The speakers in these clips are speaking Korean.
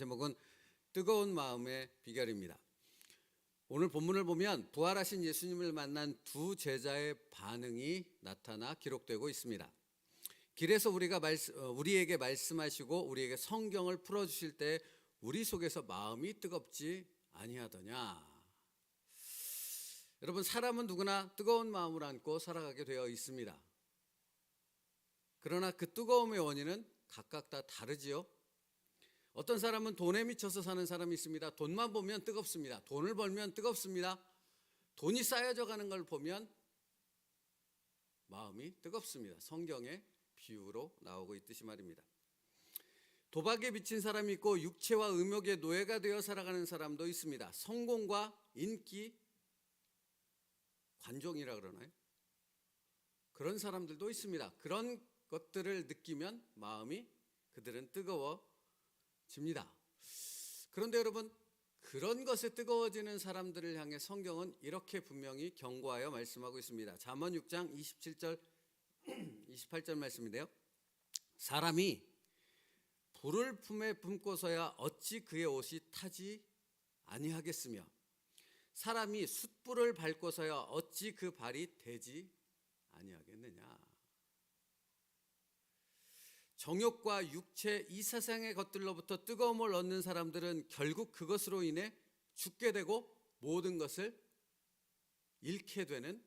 제목은 뜨거운 마음의 비결입니다. 오늘 본문을 보면 부활하신 예수님을 만난 두 제자의 반응이 나타나 기록되고 있습니다. 길에서 우리에게 말씀하시고 우리에게 성경을 풀어주실 때 우리 속에서 마음이 뜨겁지 아니하더냐. 여러분, 사람은 누구나 뜨거운 마음을 안고 살아가게 되어 있습니다. 그러나 그 뜨거움의 원인은 각각 다 다르지요. 어떤 사람은 돈에 미쳐서 사는 사람이 있습니다. 돈만 보면 뜨겁습니다. 돈을 벌면 뜨겁습니다. 돈이 쌓여져 가는 걸 보면 마음이 뜨겁습니다. 성경의 비유로 나오고 있듯이 말입니다. 도박에 미친 사람이 있고 육체와 음욕의 노예가 되어 살아가는 사람도 있습니다. 성공과 인기, 관종이라 그러나요? 그런 사람들도 있습니다. 그런 것들을 느끼면 마음이 그들은 뜨거워집니다. 그런데 여러분, 그런 것에 뜨거워지는 사람들을 향해 성경은 이렇게 분명히 경고하여 말씀하고 있습니다. 잠언 6장 27절 28절 말씀인데요. 사람이 불을 품에 품고서야 어찌 그의 옷이 타지 아니하겠으며 사람이 숯불을 밟고서야 어찌 그 발이 되지 아니하겠느냐. 정욕과 육체 이 세상의 것들로부터 뜨거움을 얻는 사람들은 결국 그것으로 인해 죽게 되고 모든 것을 잃게 되는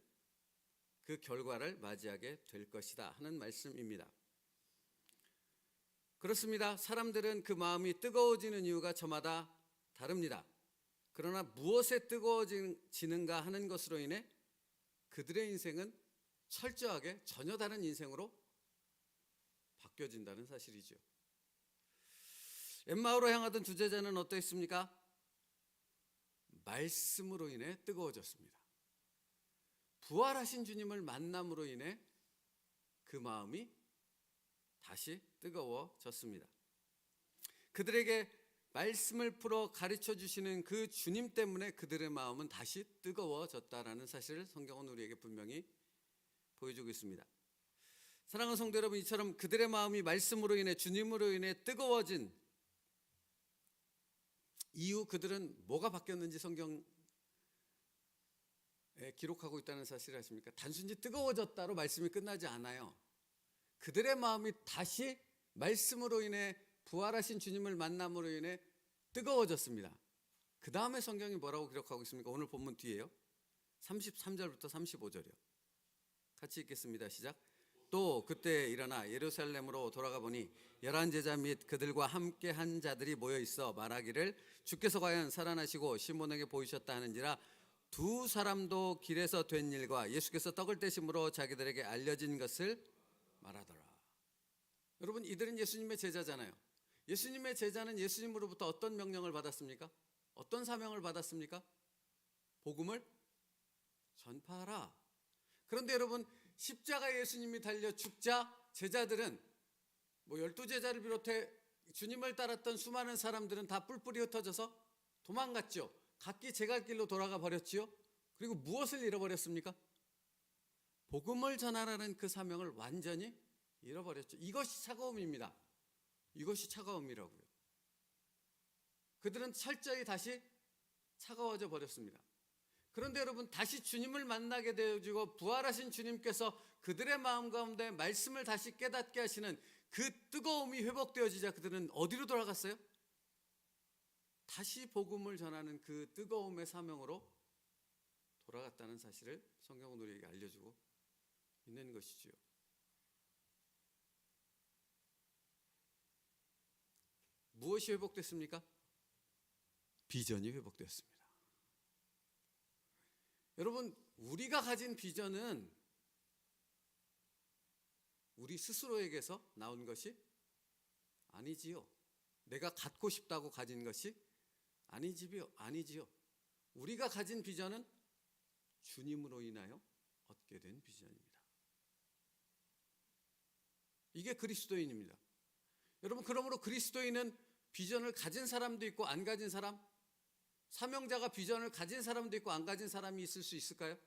그 결과를 맞이하게 될 것이다 하는 말씀입니다. 그렇습니다. 사람들은 그 마음이 뜨거워지는 이유가 저마다 다릅니다. 그러나 무엇에 뜨거워지는가 하는 것으로 인해 그들의 인생은 철저하게 전혀 다른 인생으로 바뀌어진다는 사실이죠. 엠마오로 향하던 두 제자는 어떠했습니까? 말씀으로 인해 뜨거워졌습니다. 부활하신 주님을 만남으로 인해 그 마음이 다시 뜨거워졌습니다. 그들에게 말씀을 풀어 가르쳐 주시는 그 주님 때문에 그들의 마음은 다시 뜨거워졌다라는 사실을 성경은 우리에게 분명히 보여주고 있습니다. 사랑하는 성도 여러분, 이처럼 그들의 마음이 말씀으로 인해 주님으로 인해 뜨거워진 이후 그들은 뭐가 바뀌었는지 성경에 기록하고 있다는 사실을 아십니까? 단순히 뜨거워졌다로 말씀이 끝나지 않아요. 그들의 마음이 다시 말씀으로 인해 부활하신 주님을 만남으로 인해 뜨거워졌습니다. 그 다음에 성경이 뭐라고 기록하고 있습니까? 오늘 본문 뒤에요. 33절부터 35절이요. 같이 읽겠습니다. 시작. 또 그때 일어나 예루살렘으로 돌아가 보니 11 제자 및 그들과 함께 한 자들이 모여 있어 말하기를 주께서 과연 살아나시고 시몬에게 보이셨다 하는지라. 두 사람도 길에서 된 일과 예수께서 떡을 떼심으로 자기들에게 알려진 것을 말하더라. 여러분, 이들은 예수님의 제자잖아요. 예수님의 제자는 예수님으로부터 어떤 명령을 받았습니까? 어떤 사명을 받았습니까? 복음을 전파하라. 그런데 여러분, 십자가에 예수님이 달려 죽자 제자들은 12제자를 비롯해 주님을 따랐던 수많은 사람들은 다 뿔뿔이 흩어져서 도망갔죠. 각기 제갈 길로 돌아가 버렸지요. 그리고 무엇을 잃어버렸습니까? 복음을 전하라는 그 사명을 완전히 잃어버렸죠. 이것이 차가움입니다. 이것이 차가움이라고요. 그들은 철저히 다시 차가워져 버렸습니다. 그런데 여러분, 다시 주님을 만나게 되어지고 부활하신 주님께서 그들의 마음 가운데 말씀을 다시 깨닫게 하시는 그 뜨거움이 회복되어지자 그들은 어디로 돌아갔어요? 다시 복음을 전하는 그 뜨거움의 사명으로 돌아갔다는 사실을 성경은 우리에게 알려주고 있는 것이지요. 무엇이 회복됐습니까? 비전이 회복되었습니다. 여러분, 우리가 가진 비전은 우리 스스로에게서 나온 것이 아니지요. 내가 갖고 싶다고 가진 것이 아니지요. 우리가 가진 비전은 주님으로 인하여 얻게 된 비전입니다. 이게 그리스도인입니다. 여러분, 그러므로 그리스도인은 비전을 가진 사람도 있고 안 가진 사람, 사명자가 비전을 가진 사람도 있고 안 가진 사람이 있을 수 있을까요?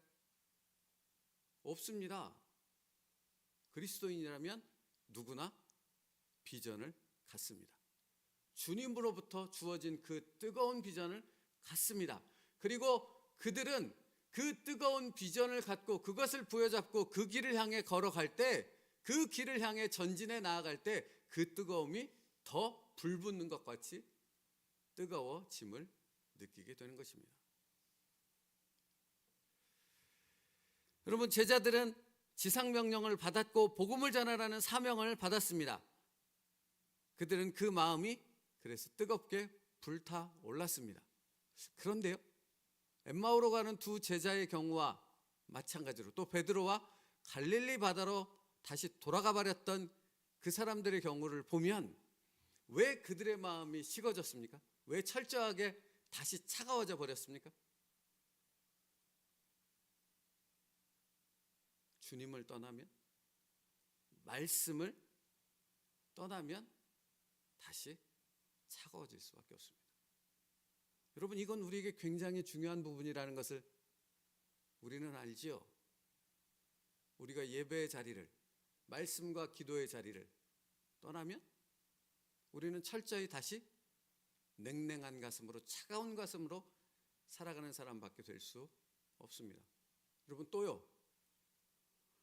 없습니다. 그리스도인이라면 누구나 비전을 갖습니다. 주님으로부터 주어진 그 뜨거운 비전을 갖습니다. 그리고 그들은 그 뜨거운 비전을 갖고 그것을 부여잡고 그 길을 향해 걸어갈 때, 그 길을 향해 전진해 나아갈 때 그 뜨거움이 더 불붙는 것 같이 뜨거워짐을 느끼게 되는 것입니다. 여러분, 제자들은 지상명령을 받았고 복음을 전하라는 사명을 받았습니다. 그들은 그 마음이 그래서 뜨겁게 불타올랐습니다. 그런데요, 엠마오로 가는 두 제자의 경우와 마찬가지로 또 베드로와 갈릴리 바다로 다시 돌아가 버렸던 그 사람들의 경우를 보면 왜 그들의 마음이 식어졌습니까? 왜 철저하게 다시 차가워져 버렸습니까? 주님을 떠나면, 말씀을 떠나면 다시 차가워질 수밖에 없습니다. 여러분, 이건 우리에게 굉장히 중요한 부분이라는 것을 우리는 알지요. 우리가 예배의 자리를, 말씀과 기도의 자리를 떠나면 우리는 철저히 다시 냉랭한 가슴으로, 차가운 가슴으로 살아가는 사람밖에 될 수 없습니다. 여러분, 또요,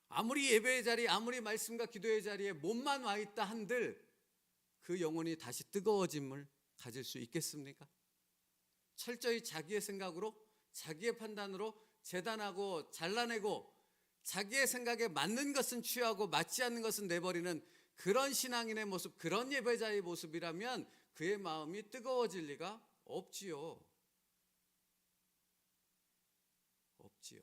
아무리 예배의 자리, 아무리 말씀과 기도의 자리에 몸만 와 있다 한들 그 영혼이 다시 뜨거워짐을 가질 수 있겠습니까? 철저히 자기의 생각으로, 자기의 판단으로 재단하고 잘라내고 자기의 생각에 맞는 것은 취하고 맞지 않는 것은 내버리는 그런 신앙인의 모습, 그런 예배자의 모습이라면 그의 마음이 뜨거워질 리가 없지요. 없지요.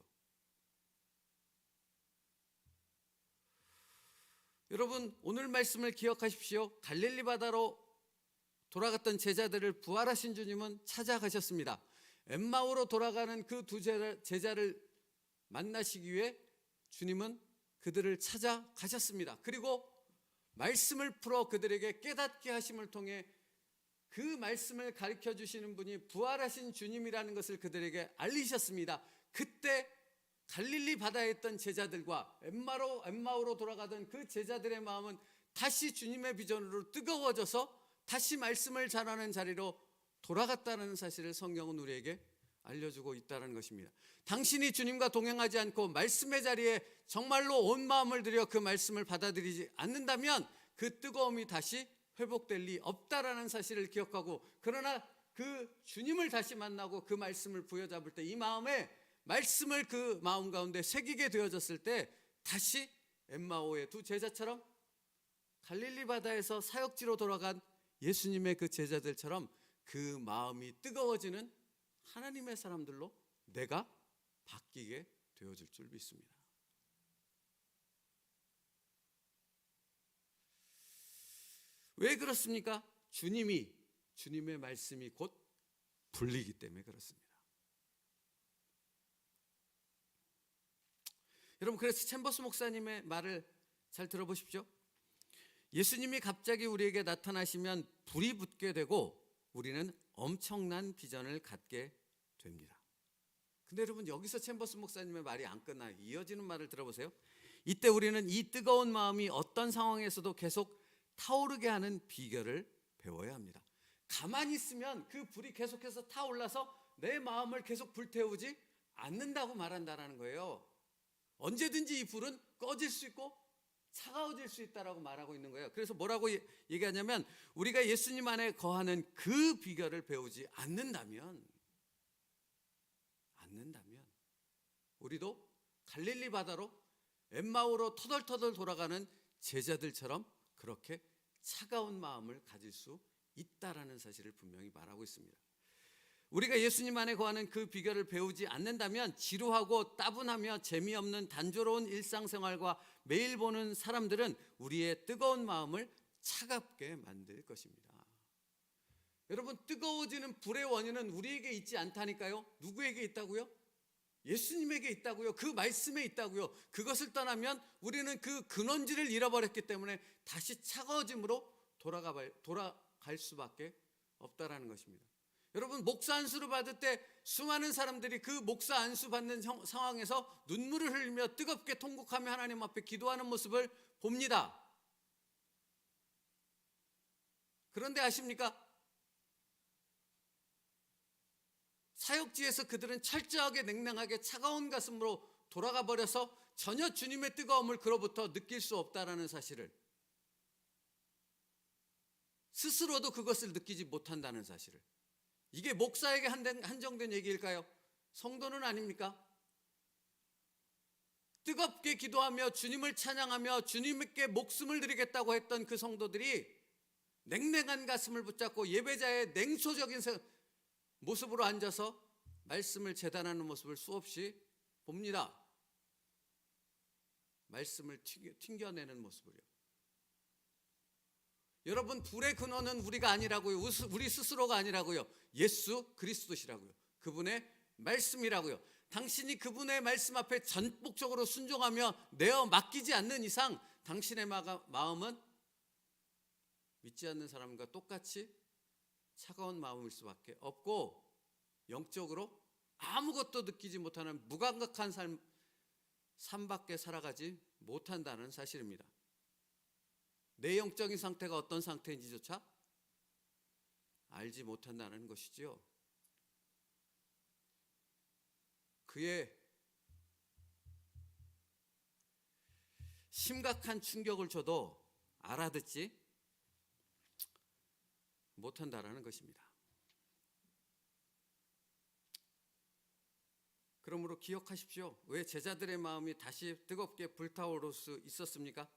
여러분, 오늘 말씀을 기억하십시오. 갈릴리 바다로 돌아갔던 제자들을 부활하신 주님은 찾아가셨습니다. 엠마오로 돌아가는 그 두 제자를 만나시기 위해 주님은 그들을 찾아가셨습니다. 그리고 말씀을 풀어 그들에게 깨닫게 하심을 통해 그 말씀을 가르쳐 주시는 분이 부활하신 주님이라는 것을 그들에게 알리셨습니다. 그때 갈릴리 바다에 있던 제자들과 엠마오로 돌아가던 그 제자들의 마음은 다시 주님의 비전으로 뜨거워져서 다시 말씀을 전하는 자리로 돌아갔다는 사실을 성경은 우리에게 알려주고 있다는 것입니다. 당신이 주님과 동행하지 않고 말씀의 자리에 정말로 온 마음을 들여 그 말씀을 받아들이지 않는다면 그 뜨거움이 다시 회복될 리 없다라는 사실을 기억하고, 그러나 그 주님을 다시 만나고 그 말씀을 부여잡을 때 이 마음에 말씀을 그 마음 가운데 새기게 되어졌을 때 다시 엠마오의 두 제자처럼, 갈릴리 바다에서 사역지로 돌아간 예수님의 그 제자들처럼 그 마음이 뜨거워지는 하나님의 사람들로 내가 바뀌게 되어질 줄 믿습니다. 왜 그렇습니까? 주님의 말씀이 곧 불리기 때문에 그렇습니다. 여러분, 그래서 챔버스 목사님의 말을 잘 들어보십시오. 예수님이 갑자기 우리에게 나타나시면 불이 붙게 되고 우리는 엄청난 비전을 갖게 됩니다. 근데 여러분, 여기서 챔버스 목사님의 말이 안 끝나 이어지는 말을 들어보세요. 이때 우리는 이 뜨거운 마음이 어떤 상황에서도 계속 타오르게 하는 비결을 배워야 합니다. 가만히 있으면 그 불이 계속해서 타올라서 내 마음을 계속 불태우지 않는다고 말한다는 거예요. 언제든지 이 불은 꺼질 수 있고 차가워질 수 있다라고 말하고 있는 거예요. 그래서 뭐라고 얘기하냐면, 우리가 예수님 안에 거하는 그 비결을 배우지 않는다면 우리도 갈릴리 바다로 엠마오로 터덜터덜 돌아가는 제자들처럼 그렇게 차가운 마음을 가질 수 있다라는 사실을 분명히 말하고 있습니다. 우리가 예수님 안에 거하는 그 비결을 배우지 않는다면 지루하고 따분하며 재미없는 단조로운 일상생활과 매일 보는 사람들은 우리의 뜨거운 마음을 차갑게 만들 것입니다. 여러분, 뜨거워지는 불의 원인은 우리에게 있지 않다니까요. 누구에게 있다고요? 예수님에게 있다고요. 그 말씀에 있다고요. 그것을 떠나면 우리는 그 근원지를 잃어버렸기 때문에 다시 차가워짐으로 돌아갈 수밖에 없다라는 것입니다. 여러분, 목사 안수를 받을 때 수많은 사람들이 그 목사 안수 받는 상황에서 눈물을 흘리며 뜨겁게 통곡하며 하나님 앞에 기도하는 모습을 봅니다. 그런데 아십니까? 사역지에서 그들은 철저하게 냉랭하게 차가운 가슴으로 돌아가 버려서 전혀 주님의 뜨거움을 그로부터 느낄 수 없다라는 사실을, 스스로도 그것을 느끼지 못한다는 사실을, 이게 목사에게 한정된 얘기일까요? 성도는 아닙니까? 뜨겁게 기도하며 주님을 찬양하며 주님께 목숨을 드리겠다고 했던 그 성도들이 냉랭한 가슴을 붙잡고 예배자의 냉소적인 모습으로 앉아서 말씀을 재단하는 모습을 수없이 봅니다. 말씀을 튕겨내는 모습을요. 여러분, 불의 근원은 우리가 아니라고요. 우리 스스로가 아니라고요. 예수 그리스도시라고요. 그분의 말씀이라고요. 당신이 그분의 말씀 앞에 전폭적으로 순종하며 내어 맡기지 않는 이상 당신의 마음은 믿지 않는 사람과 똑같이 차가운 마음일 수밖에 없고, 영적으로 아무것도 느끼지 못하는 무감각한 삶밖에 살아가지 못한다는 사실입니다. 내 영적인 상태가 어떤 상태인지조차 알지 못한다는 것이지요. 그의 심각한 충격을 줘도 알아듣지 못한다라는 것입니다. 그러므로 기억하십시오. 왜 제자들의 마음이 다시 뜨겁게 불타오를 수 있었습니까?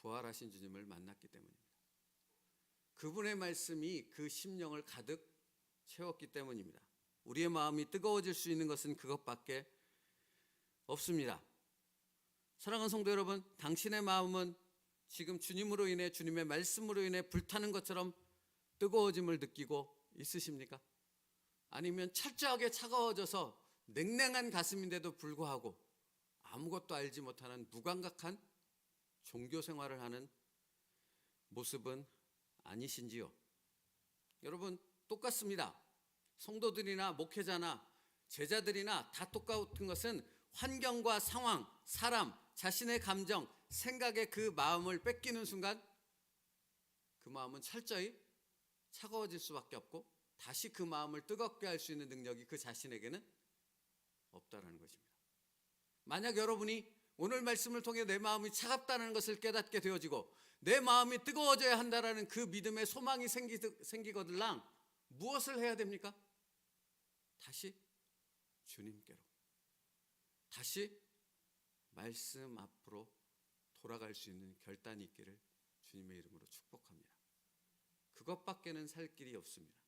부활하신 주님을 만났기 때문입니다. 그분의 말씀이 그 심령을 가득 채웠기 때문입니다. 우리의 마음이 뜨거워질 수 있는 것은 그것밖에 없습니다. 사랑하는 성도 여러분, 당신의 마음은 지금 주님으로 인해, 주님의 말씀으로 인해 불타는 것처럼 뜨거워짐을 느끼고 있으십니까? 아니면 철저하게 차가워져서 냉랭한 가슴인데도 불구하고 아무것도 알지 못하는 무감각한 종교 생활을 하는 모습은 아니신지요? 여러분, 똑같습니다. 성도들이나 목회자나 제자들이나 다 똑같은 것은 환경과 상황, 사람, 자신의 감정, 생각에 그 마음을 뺏기는 순간 그 마음은 철저히 차가워질 수밖에 없고, 다시 그 마음을 뜨겁게 할 수 있는 능력이 그 자신에게는 없다라는 것입니다. 만약 여러분이 오늘 말씀을 통해 내 마음이 차갑다는 것을 깨닫게 되어지고 내 마음이 뜨거워져야 한다라는 그 믿음의 소망이 생기거들랑 무엇을 해야 됩니까? 다시 주님께로, 다시 말씀 앞으로 돌아갈 수 있는 결단이 있기를 주님의 이름으로 축복합니다. 그것밖에는 살 길이 없습니다.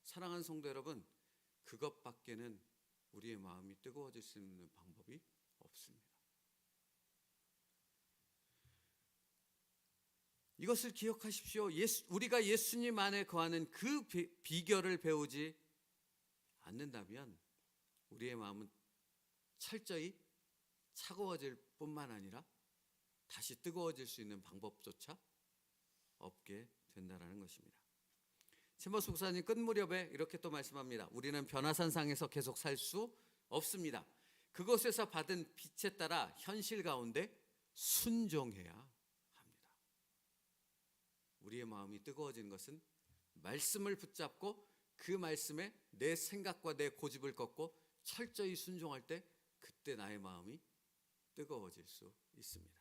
사랑하는 성도 여러분, 그것밖에는 우리의 마음이 뜨거워질 수 있는 방법이 없습니다. 이것을 기억하십시오. 우리가 예수님 안에 거하는 그 비결을 배우지 않는다면 우리의 마음은 철저히 차가워질 뿐만 아니라 다시 뜨거워질 수 있는 방법조차 없게 된다는 것입니다. 챔버스 목사님 끝 무렵에 이렇게 또 말씀합니다. 우리는 변화산상에서 계속 살 수 없습니다. 그곳에서 받은 빛에 따라 현실 가운데 순종해야 합니다. 우리의 마음이 뜨거워지는 것은 말씀을 붙잡고 그 말씀에 내 생각과 내 고집을 꺾고 철저히 순종할 때, 그때 나의 마음이 뜨거워질 수 있습니다.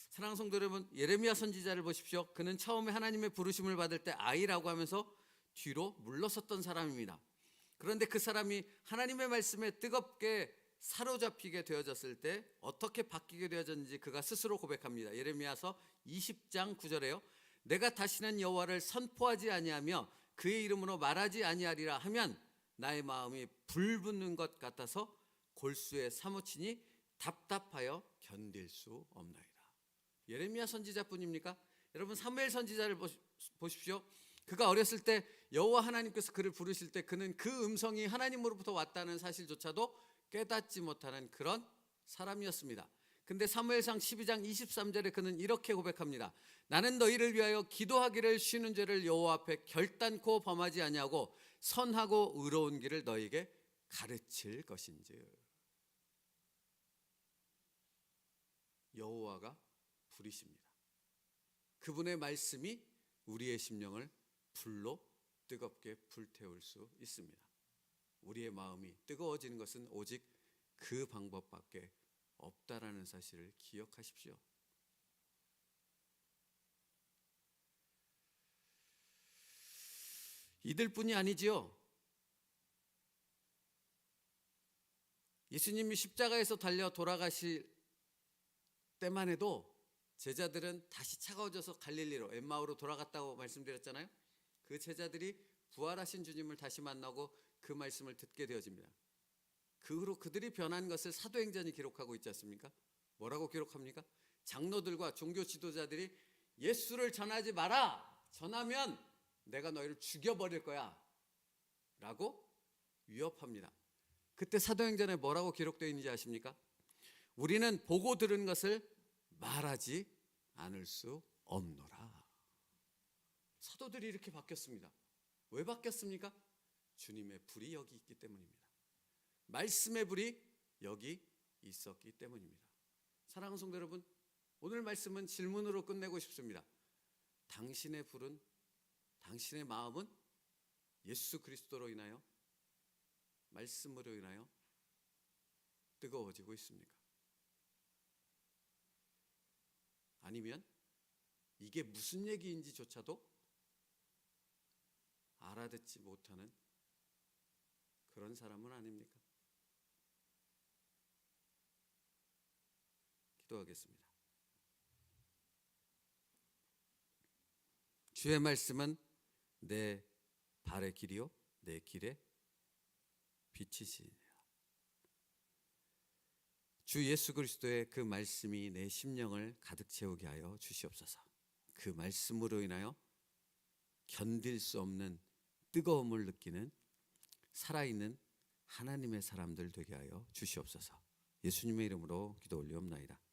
사랑하는 성도 여러분, 예레미야 선지자를 보십시오. 그는 처음에 하나님의 부르심을 받을 때 아이라고 하면서 뒤로 물러섰던 사람입니다. 그런데 그 사람이 하나님의 말씀에 뜨겁게 사로잡히게 되어졌을 때 어떻게 바뀌게 되어졌는지 그가 스스로 고백합니다. 예레미야서 20장 9절에요. 내가 다시는 여호와를 선포하지 아니하며 그의 이름으로 말하지 아니하리라 하면 나의 마음이 불붙는 것 같아서 골수에 사무치니 답답하여 견딜 수 없나이다. 예레미야 선지자뿐입니까? 여러분, 사무엘 선지자를 보십시오. 그가 어렸을 때 여호와 하나님께서 그를 부르실 때 그는 그 음성이 하나님으로부터 왔다는 사실조차도 깨닫지 못하는 그런 사람이었습니다. 근데 사무엘상 12장 23절에 그는 이렇게 고백합니다. 나는 너희를 위하여 기도하기를 쉬는 죄를 여호와 앞에 결단코 범하지 아니하고 선하고 의로운 길을 너희에게 가르칠 것인즉. 여호와가 부리십니다. 그분의 말씀이 우리의 심령을 불로 뜨겁게 불태울 수 있습니다. 우리의 마음이 뜨거워지는 것은 오직 그 방법밖에 없다라는 사실을 기억하십시오. 이들뿐이 아니지요. 예수님이 십자가에서 달려 돌아가실 때만 해도 제자들은 다시 차가워져서 갈릴리로 엠마오로 돌아갔다고 말씀드렸잖아요. 그 제자들이 부활하신 주님을 다시 만나고 그 말씀을 듣게 되어집니다. 그 후로 그들이 변한 것을 사도행전이 기록하고 있지 않습니까? 뭐라고 기록합니까? 장로들과 종교 지도자들이 예수를 전하지 마라. 전하면 내가 너희를 죽여버릴 거야 라고 위협합니다. 그때 사도행전에 뭐라고 기록되어 있는지 아십니까? 우리는 보고 들은 것을 말하지 않을 수 없노라. 사도들이 이렇게 바뀌었습니다. 왜 바뀌었습니까? 주님의 불이 여기 있기 때문입니다. 말씀의 불이 여기 있었기 때문입니다. 사랑하는 성도 여러분, 오늘 말씀은 질문으로 끝내고 싶습니다. 당신의 불은, 당신의 마음은 예수 그리스도로 인하여, 말씀으로 인하여 뜨거워지고 있습니까? 아니면 이게 무슨 얘기인지조차도 알아듣지 못하는 그런 사람은 아닙니까? 기도하겠습니다. 주의 말씀은 내 발의 길이요 내 길의 빛이시니라. 주 예수 그리스도의 그 말씀이 내 심령을 가득 채우게 하여 주시옵소서. 그 말씀으로 인하여 견딜 수 없는 뜨거움을 느끼는 살아있는 하나님의 사람들 되게 하여 주시옵소서. 예수님의 이름으로 기도 올리옵나이다.